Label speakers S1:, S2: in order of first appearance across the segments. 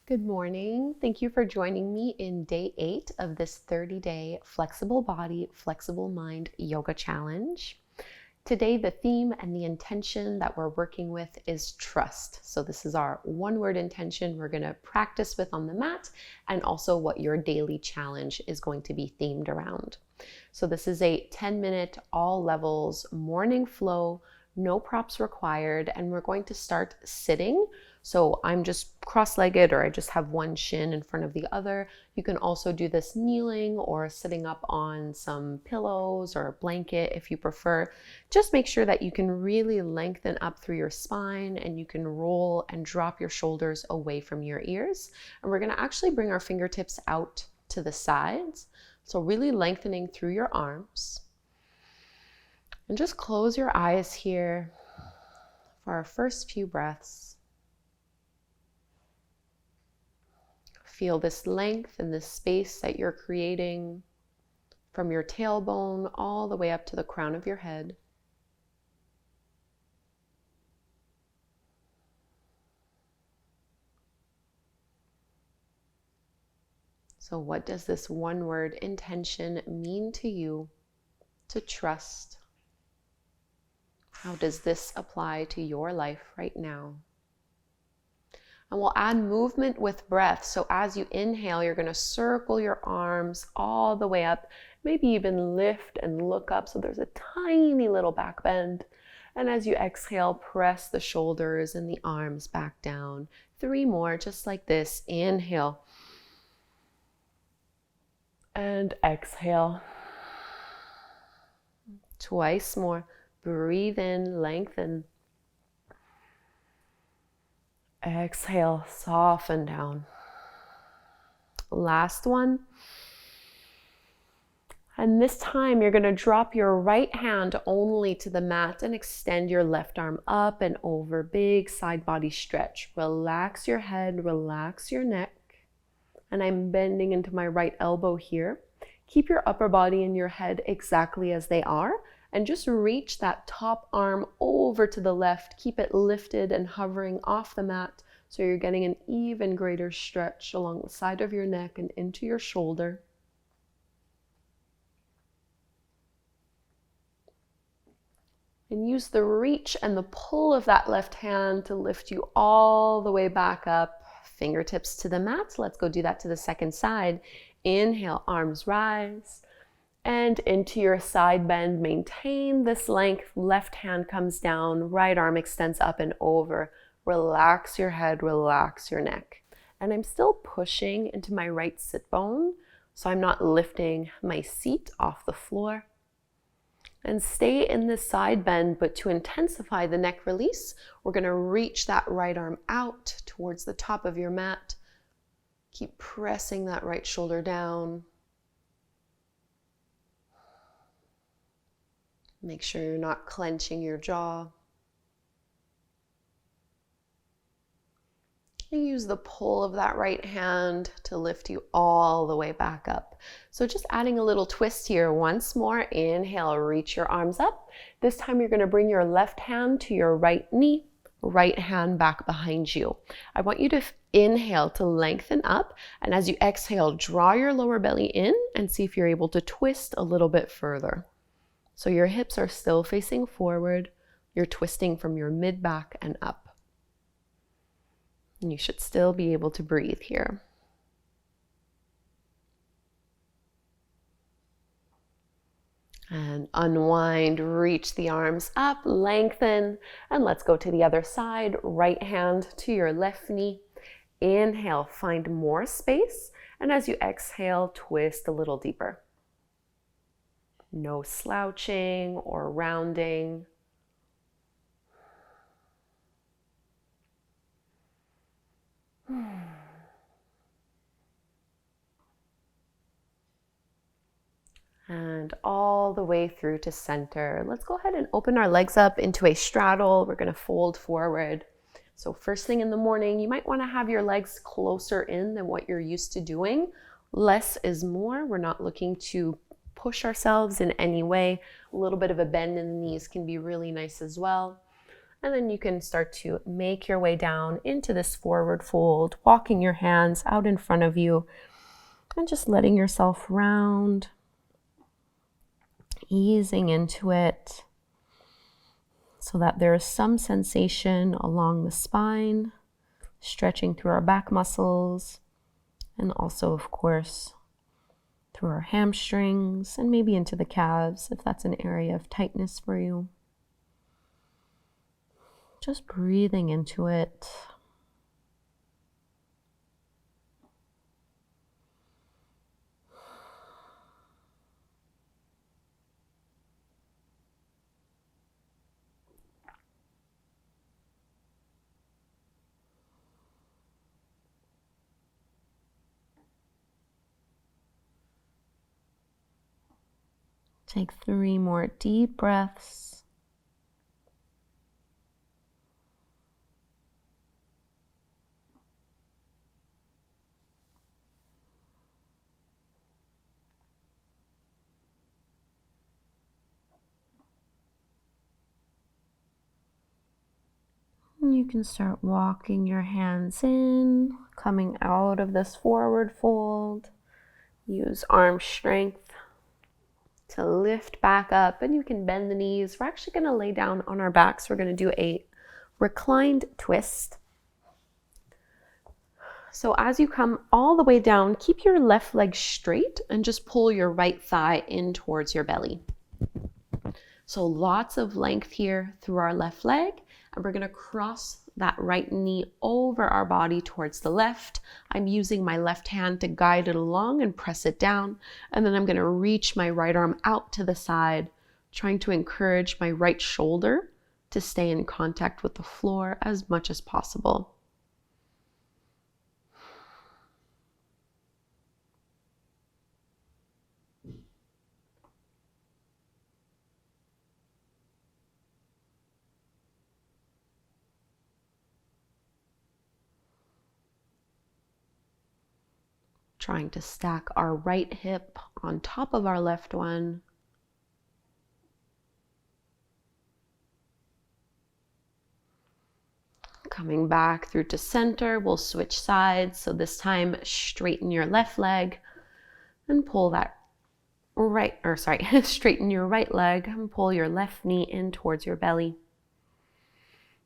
S1: Good morning. Thank you for joining me in day 8 of this 30-day flexible body, flexible mind yoga challenge. Today, the theme and the intention that we're working with is trust. So this is our one-word intention we're going to practice with on the mat, and also what your daily challenge is going to be themed around. So this is a 10-minute, all levels, morning flow, no props required, and we're going to start sitting. So I'm just cross-legged, or I just have one shin in front of the other. You can also do this kneeling or sitting up on some pillows or a blanket if you prefer. Just make sure that you can really lengthen up through your spine, and you can roll and drop your shoulders away from your ears. And we're going to actually bring our fingertips out to the sides. So really lengthening through your arms. And just close your eyes here for our first few breaths. Feel this length and this space that you're creating from your tailbone all the way up to the crown of your head. So what does this one-word intention mean to you to trust? How does this apply to your life right now? And we'll add movement with breath. So as you inhale, you're going to circle your arms all the way up, maybe even lift and look up. So there's a tiny little back bend. And as you exhale, press the shoulders and the arms back down. 3 more, just like this. Inhale. And exhale. Twice more. Breathe in, lengthen. Exhale, soften down. Last one. And this time you're going to drop your right hand only to the mat and extend your left arm up and over. Big side body stretch. Relax your head, relax your neck. And I'm bending into my right elbow here. Keep your upper body and your head exactly as they are. And just reach that top arm over to the left. Keep it lifted and hovering off the mat, so you're getting an even greater stretch along the side of your neck and into your shoulder. And use the reach and the pull of that left hand to lift you all the way back up. Fingertips to the mat. Let's go do that to the second side. Inhale, arms rise. And into your side bend, maintain this length. Left hand comes down, right arm extends up and over. Relax your head, relax your neck. And I'm still pushing into my right sit bone, so I'm not lifting my seat off the floor. And stay in this side bend, but to intensify the neck release, we're going to reach that right arm out towards the top of your mat. Keep pressing that right shoulder down. Make sure you're not clenching your jaw. And use the pull of that right hand to lift you all the way back up. So just adding a little twist here. Once more, inhale, reach your arms up. This time you're going to bring your left hand to your right knee, right hand back behind you. I want you to inhale to lengthen up, and as you exhale, draw your lower belly in and see if you're able to twist a little bit further. So your hips are still facing forward. You're twisting from your mid-back and up. And you should still be able to breathe here. And unwind, reach the arms up, lengthen, and let's go to the other side. Right hand to your left knee. Inhale, find more space. And as you exhale, twist a little deeper. No slouching or rounding. And all the way through to center. Let's go ahead and open our legs up into a straddle. We're going to fold forward. So first thing in the morning, you might want to have your legs closer in than what you're used to doing. Less is more. We're not looking to push ourselves in any way. A little bit of a bend in the knees can be really nice as well. And then you can start to make your way down into this forward fold, walking your hands out in front of you and just letting yourself round, easing into it so that there is some sensation along the spine, stretching through our back muscles, and also, of course, through our hamstrings and maybe into the calves if that's an area of tightness for you. Just breathing into it. Take 3 more deep breaths. And you can start walking your hands in, coming out of this forward fold. Use arm strength to lift back up, and you can bend the knees. We're actually going to lay down on our backs. We're going to do a reclined twist. So as you come all the way down, keep your left leg straight and just pull your right thigh in towards your belly. So lots of length here through our left leg, and we're going to cross that right knee over our body towards the left. I'm using my left hand to guide it along and press it down, and then I'm going to reach my right arm out to the side, trying to encourage my right shoulder to stay in contact with the floor as much as possible. Trying to stack our right hip on top of our left one. Coming back through to center, we'll switch sides. So this time, straighten your left leg and pull that straighten your right leg and pull your left knee in towards your belly.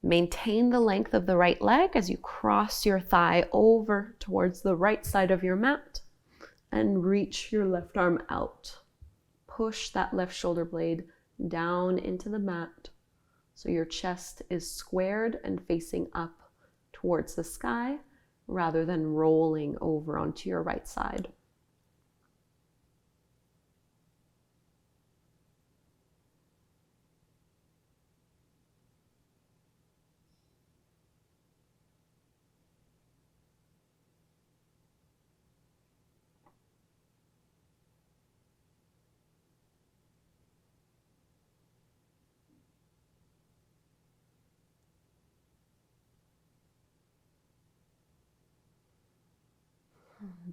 S1: Maintain the length of the right leg as you cross your thigh over towards the right side of your mat and reach your left arm out. Push that left shoulder blade down into the mat so your chest is squared and facing up towards the sky rather than rolling over onto your right side.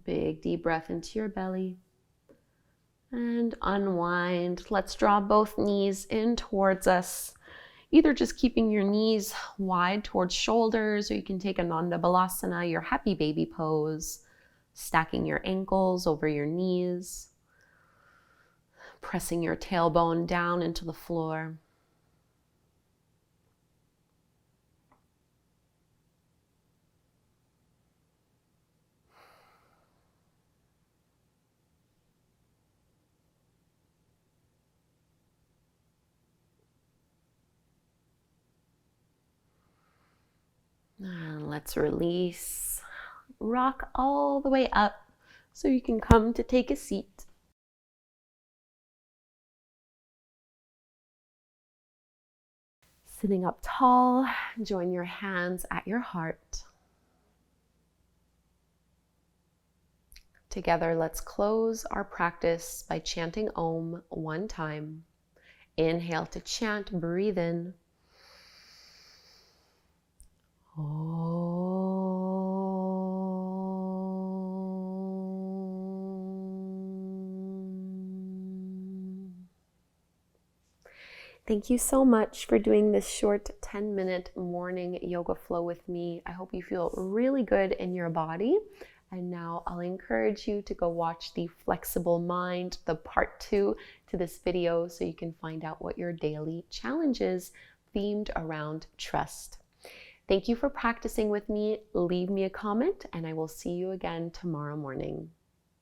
S1: Big deep breath into your belly and unwind. Let's draw both knees in towards us, either just keeping your knees wide towards shoulders, or you can take a Nanda Balasana, your happy baby pose, stacking your ankles over your knees, pressing your tailbone down into the floor. And let's release. Rock all the way up so you can come to take a seat. Sitting up tall, join your hands at your heart. Together, let's close our practice by chanting Om one time. Inhale to chant, breathe in. Thank you so much for doing this short 10-minute morning yoga flow with me. I hope you feel really good in your body. And now I'll encourage you to go watch the Flexible Mind, the part 2 to this video, so you can find out what your daily challenge is themed around trust. Thank you for practicing with me. Leave me a comment and I will see you again tomorrow morning.